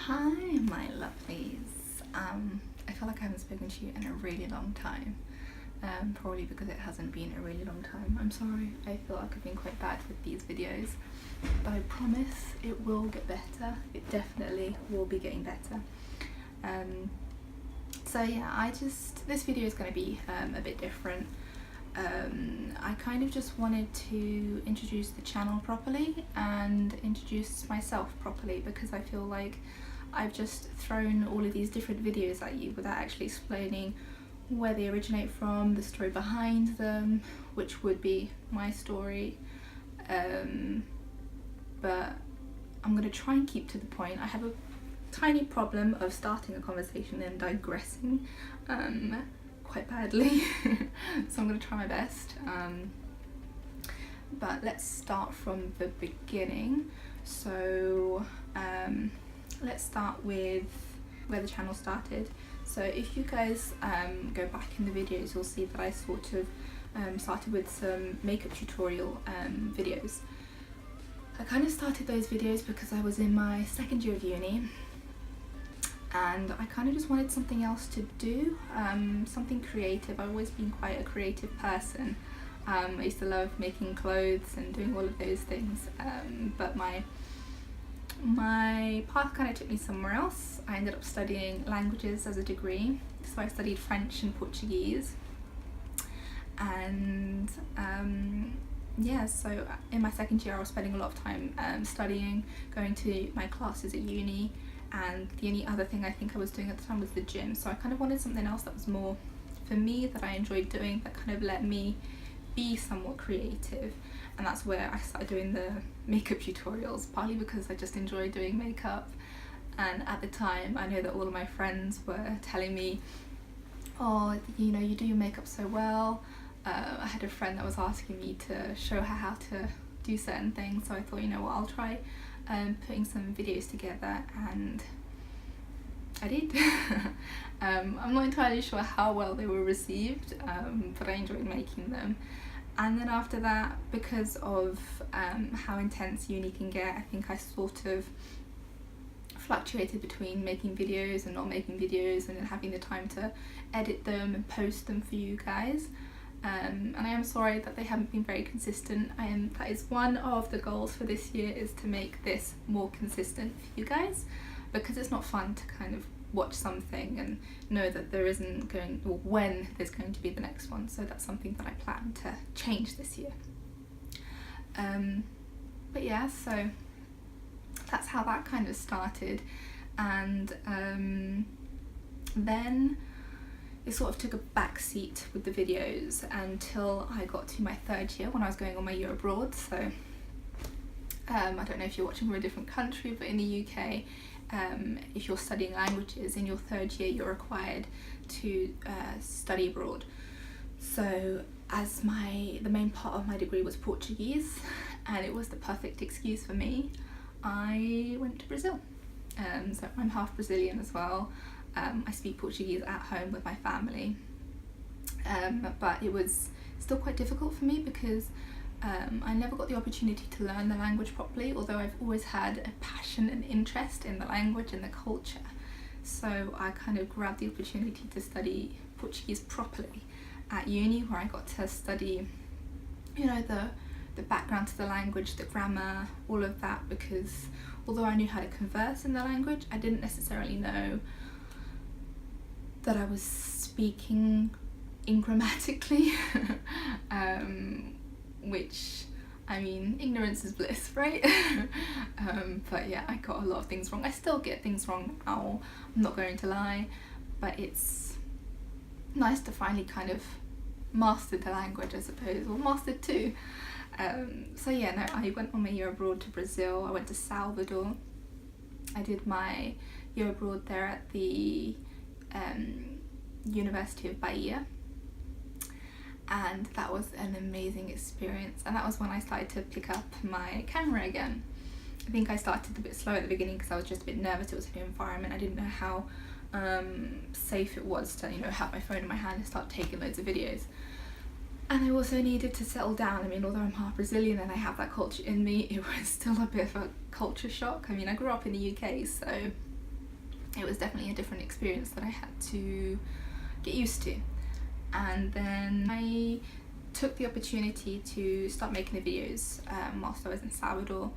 Hi, my lovelies. I feel like I haven't spoken to you in a really long time. Probably because it hasn't been a really long time. I'm sorry. I feel like I've been quite bad with these videos, but I promise it will get better. It definitely will be getting better. So yeah, this video is going to be a bit different. I kind of just wanted to introduce the channel properly and introduce myself properly, because I feel like I've just thrown all of these different videos at you without actually explaining where they originate from, the story behind them, which would be my story. But I'm going to try and keep to the point. I have a tiny problem of starting a conversation and digressing quite badly, so I'm going to try my best. But let's start from the beginning. So let's start with where the channel started. So if you guys go back in the videos, you'll see that I sort of started with some makeup tutorial videos. I kind of started those videos because I was in my second year of uni and I kind of just wanted something else to do, something creative. I've always been quite a creative person. I used to love making clothes and doing all of those things, but my path kind of took me somewhere else. I ended up studying languages as a degree, so I studied French and Portuguese, and yeah, so in my second year I was spending a lot of time studying, going to my classes at uni, and the only other thing I think I was doing at the time was the gym. So I kind of wanted something else that was more for me, that I enjoyed doing, that kind of let me be somewhat creative. And that's where I started doing the makeup tutorials, partly because I just enjoy doing makeup. And at the time I know that all of my friends were telling me, oh, you know, you do your makeup so well. I had a friend that was asking me to show her how to do certain things, so I thought, you know what, I'll try putting some videos together, and I did. I'm not entirely sure how well they were received, but I enjoyed making them. And then after that, because of how intense uni can get, I think I sort of fluctuated between making videos and not making videos, and then having the time to edit them and post them for you guys. And I am sorry that they haven't been very consistent. That is one of the goals for this year, is to make this more consistent for you guys, because it's not fun to kind of watch something and know that there isn't going, or when there's going to be the next one. So that's something that I plan to change this year. But yeah, so that's how that kind of started. And then it sort of took a back seat with the videos until I got to my third year, when I was going on my year abroad. So I don't know if you're watching from a different country, but in the UK, if you're studying languages in your third year, you're required to study abroad. So as the main part of my degree was Portuguese, and it was the perfect excuse for me, I went to Brazil. So I'm half Brazilian as well. I speak Portuguese at home with my family, but it was still quite difficult for me because I never got the opportunity to learn the language properly, although I've always had a passion and interest in the language and the culture. So I kind of grabbed the opportunity to study Portuguese properly at uni, where I got to study, you know, the background to the language, the grammar, all of that, because although I knew how to converse in the language, I didn't necessarily know that I was speaking ingrammatically, which, I mean, ignorance is bliss, right? But yeah, I got a lot of things wrong. I still get things wrong now, I'm not going to lie, but it's nice to finally kind of master the language, I suppose, or mastered too. So yeah, no, I went on my year abroad to Brazil. I went to Salvador. I did my year abroad there at the University of Bahia, and that was an amazing experience. And that was when I started to pick up my camera again. I think I started a bit slow at the beginning because I was just a bit nervous. It was a new environment. I didn't know how safe it was to, you know, have my phone in my hand and start taking loads of videos. And I also needed to settle down. I mean, although I'm half Brazilian and I have that culture in me, it was still a bit of a culture shock. I mean, I grew up in the UK, so it was definitely a different experience that I had to get used to. And then I took the opportunity to start making the videos whilst I was in Salvador,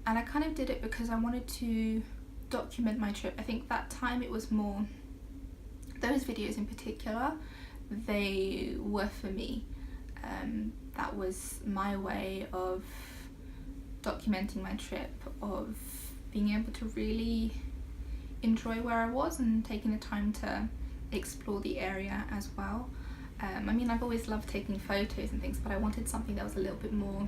and I kind of did it because I wanted to document my trip. I think that time it was more, those videos in particular, they were for me. That was my way of documenting my trip, of being able to really enjoy where I was and taking the time to explore the area as well. I mean, I've always loved taking photos and things, but I wanted something that was a little bit more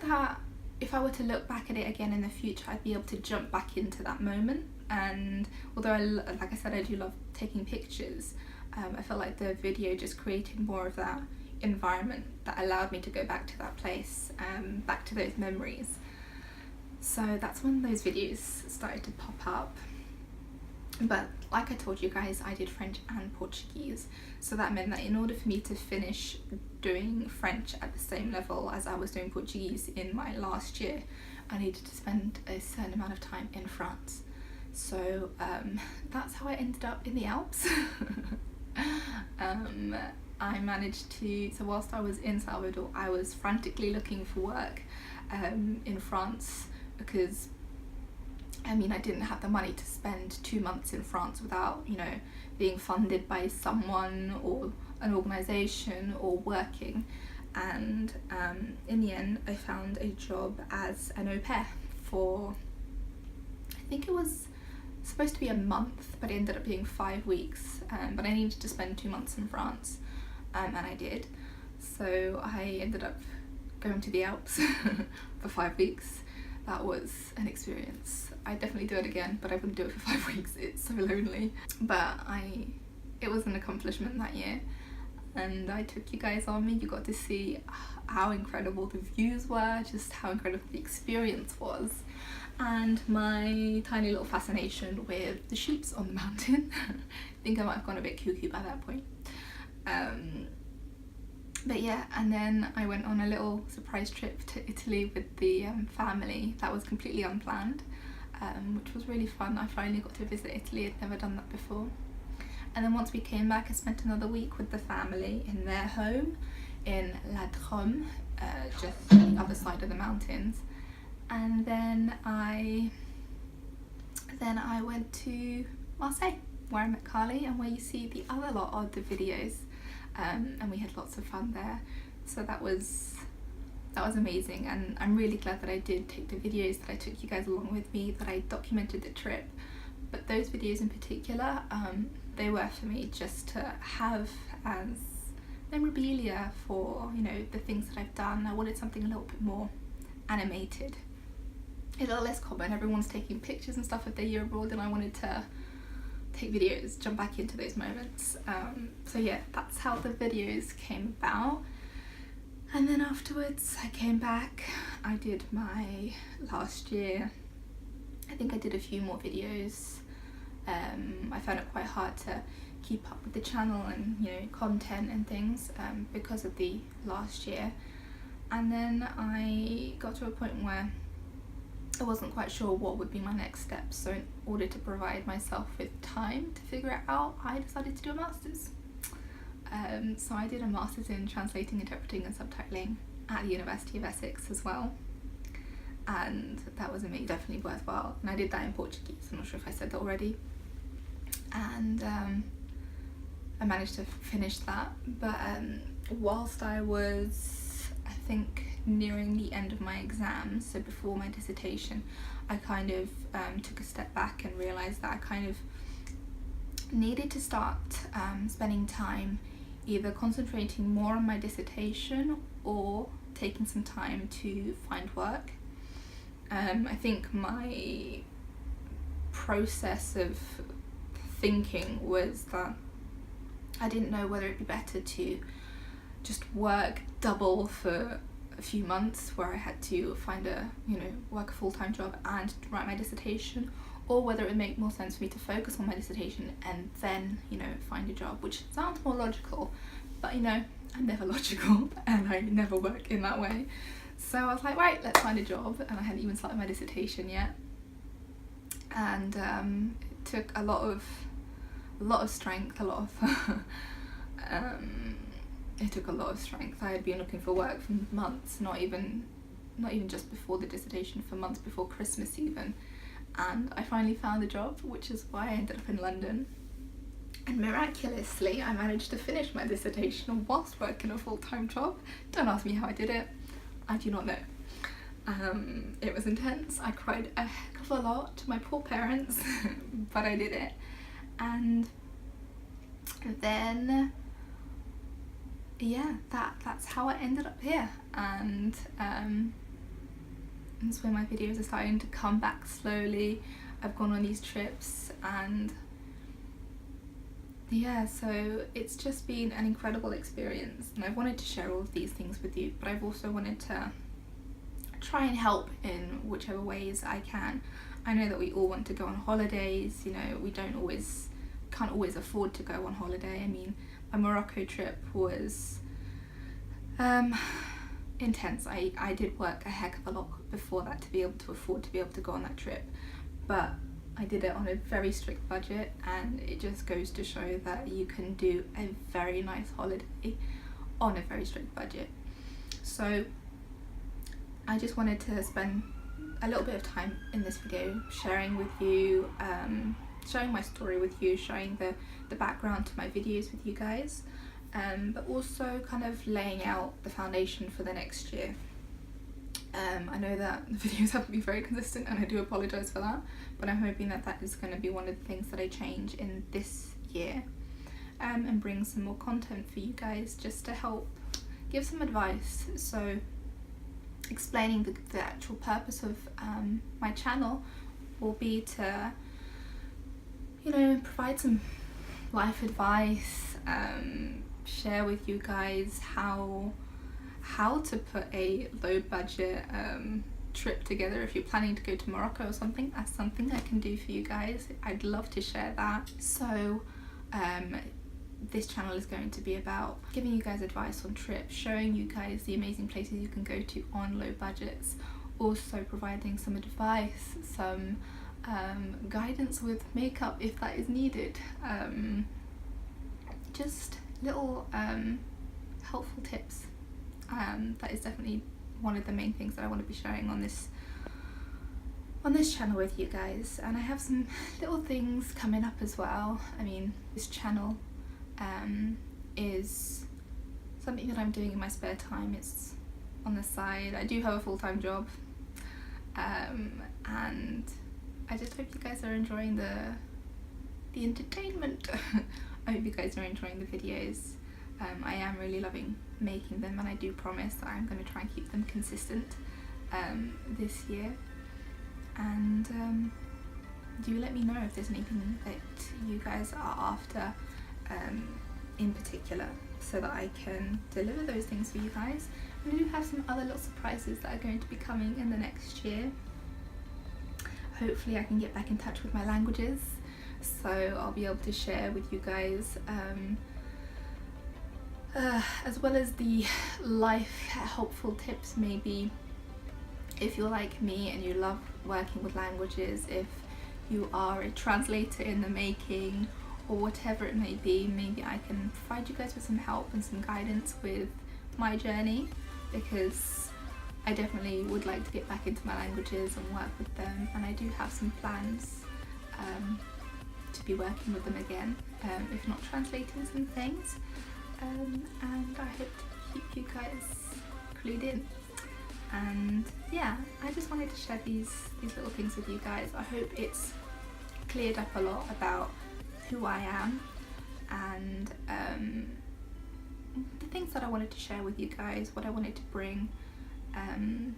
that if I were to look back at it again in the future, I'd be able to jump back into that moment. And although like I said, I do love taking pictures, I felt like the video just created more of that environment that allowed me to go back to that place, back to those memories. So that's when those videos started to pop up. But like I told you guys, I did French and Portuguese, so that meant that in order for me to finish doing French at the same level as I was doing Portuguese in my last year, I needed to spend a certain amount of time in France. So that's how I ended up in the Alps. I managed to, so whilst I was in Salvador, I was frantically looking for work in France, because I mean, I didn't have the money to spend 2 months in France without, you know, being funded by someone or an organisation or working. And in the end, I found a job as an au pair for, I think it was supposed to be a month, but it ended up being 5 weeks. But I needed to spend 2 months in France, and I did. So I ended up going to the Alps for 5 weeks. That was an experience. I'd definitely do it again, but I wouldn't do it for 5 weeks. It's so lonely. But it was an accomplishment that year, and I took you guys on me. You got to see how incredible the views were, just how incredible the experience was, and my tiny little fascination with the sheep on the mountain. I think I might have gone a bit cuckoo by that point. But yeah, and then I went on a little surprise trip to Italy with the family. That was completely unplanned, which was really fun. I finally got to visit Italy. I'd never done that before. And then once we came back, I spent another week with the family in their home in La Drôme, just on the other side of the mountains. And then I went to Marseille, where I met Carly and where you see the other lot of the videos. And we had lots of fun there, so that was amazing, and I'm really glad that I did take the videos, that I took you guys along with me, that I documented the trip. But those videos in particular, they were for me just to have as memorabilia for, you know, the things that I've done. I wanted something a little bit more animated, a little less common. Everyone's taking pictures and stuff of their year abroad, and I wanted to take videos, jump back into those moments. So yeah, that's how the videos came about. And then afterwards I came back, I did my last year. I think I did a few more videos. I found it quite hard to keep up with the channel and, you know, content and things because of the last year. And then I got to a point where I wasn't quite sure what would be my next steps, so in order to provide myself with time to figure it out, I decided to do a master's. So I did a master's in translating, interpreting and subtitling at the University of Essex as well, and that was amazing, definitely worthwhile. And I did that in Portuguese, I'm not sure if I said that already, and I managed to finish that. But whilst I was, I think, nearing the end of my exams, so before my dissertation, I kind of took a step back and realised that I kind of needed to start spending time either concentrating more on my dissertation or taking some time to find work. I think my process of thinking was that I didn't know whether it'd be better to just work double for a few months, where I had to find a, you know, work a full-time job and write my dissertation, or whether it would make more sense for me to focus on my dissertation and then, you know, find a job, which sounds more logical, but, you know, I'm never logical and I never work in that way. So I was like, right, let's find a job, and I hadn't even started my dissertation yet. and it took a lot of strength, it took a lot of strength. I had been looking for work for months, not even just before the dissertation, for months before Christmas even, and I finally found a job, which is why I ended up in London. And miraculously, I managed to finish my dissertation whilst working a full-time job. Don't ask me how I did it. I do not know. It was intense. I cried a heck of a lot to my poor parents, but I did it. And then, yeah, that's how I ended up here. And that's where my videos are starting to come back slowly. I've gone on these trips, and yeah, so it's just been an incredible experience, and I wanted to share all of these things with you, but I've also wanted to try and help in whichever ways I can. I know that we all want to go on holidays, you know, we can't always afford to go on holiday. I mean, my Morocco trip was intense. I did work a heck of a lot before that to be able to afford to be able to go on that trip, but I did it on a very strict budget, and it just goes to show that you can do a very nice holiday on a very strict budget. So I just wanted to spend a little bit of time in this video sharing with you, sharing my story with you, showing the background to my videos with you guys, but also kind of laying out the foundation for the next year. I know that the videos haven't been very consistent, and I do apologise for that, but I'm hoping that that is going to be one of the things that I change in this year, and bring some more content for you guys, just to help give some advice. So explaining the actual purpose of my channel will be to, you know, provide some life advice, share with you guys how to put a low budget trip together. If you're planning to go to Morocco or something, that's something I can do for you guys. I'd love to share that. So this channel is going to be about giving you guys advice on trips, showing you guys the amazing places you can go to on low budgets, also providing some advice, some guidance with makeup if that is needed, just little helpful tips. That is definitely one of the main things that I want to be sharing on this channel with you guys. And I have some little things coming up as well. I mean, this channel is something that I'm doing in my spare time. It's on the side. I do have a full-time job, and I just hope you guys are enjoying the entertainment. I hope you guys are enjoying the videos. I am really loving making them, and I do promise that I'm going to try and keep them consistent this year. And do let me know if there's anything that you guys are after in particular, so that I can deliver those things for you guys. And I do have some other little surprises that are going to be coming in the next year. Hopefully I can get back in touch with my languages, so I'll be able to share with you guys as well as the life helpful tips. Maybe if you're like me and you love working with languages, if you are a translator in the making, or whatever it may be, maybe I can provide you guys with some help and some guidance with my journey, because I definitely would like to get back into my languages and work with them, and I do have some plans to be working with them again, if not translating some things, and I hope to keep you guys clued in. And yeah, I just wanted to share these little things with you guys. I hope it's cleared up a lot about who I am, and the things that I wanted to share with you guys, what I wanted to bring, and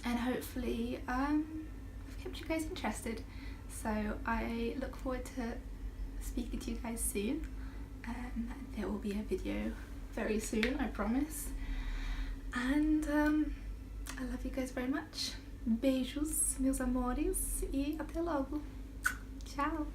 hopefully I've kept you guys interested. So I look forward to speaking to you guys soon. There will be a video very soon, I promise. And I love you guys very much. Beijos, meus amores, e até logo. Tchau!